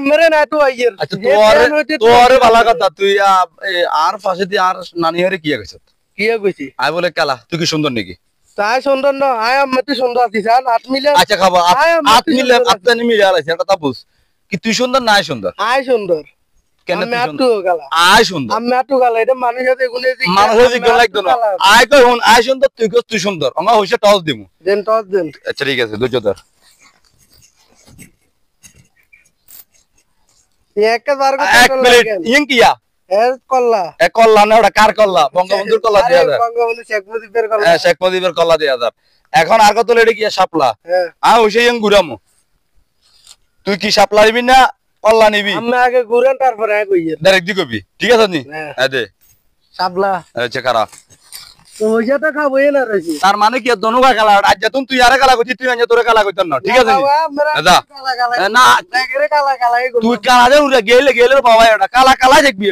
মেরে না তো আইয়ের আচ্ছা তোরে ভালো কথা তুই আর পাশে দিয়ে আর নানি হরে কি গেছ কি কইছি আই বলে কালা তুই কি সুন্দর নাকি তাই সুন্দর না আয় আমি তো সুন্দর আছি জান আট মিলে আচ্ছা খাবো আট মিলে আটটা মিলে আলাইছে কথা বুঝ কি তুই সুন্দর না সুন্দর আয় সুন্দর কেন আমি আটু গালা আয় সুন্দর আমি আটু গালা এটা মানুষের এগুনে মানুষের জিজ্ঞাসা লাগতো না আয় কই হুন আয় সুন্দর তুই সুন্দর আমরা হইছে টস দিমু দেন টস দেন আচ্ছা ঠিক আছে দুজোদার একবার এক প্লেট ইং কিয়া এ কল্লা না ওটা কার কল্লা বঙ্গবন্ধুর কল্লা দিয়া দাও বঙ্গবন্ধু শেখ মুজিবের কল্লা হ্যাঁ শেখ মুজিবের কল্লা দিয়া দাও এখন আর কত লেডি কিয়া শাপলা হ্যাঁ হইছে ইং গুরামু তুই কি শাপলা নিবি না কল্লা নিবি আমি আগে ঘুরেন তারপরে আগে কইয়ে ডাইরেক্ট দি কবি ঠিক আছে নি হ্যাঁ দে শাপলা আচ্ছা কারা তো হইছে তো খাবো না রইছি তার মানে কি দনুগা কালা আজ যতন তুই আরে কালা কইছিস তুই আজ তোরে কালা কইতন না ঠিক আছে নি দাদা কালা কালা না কালা কালা তুই কালা দে উড়ে গেলে বাবা এটা কালা কালা দেখবি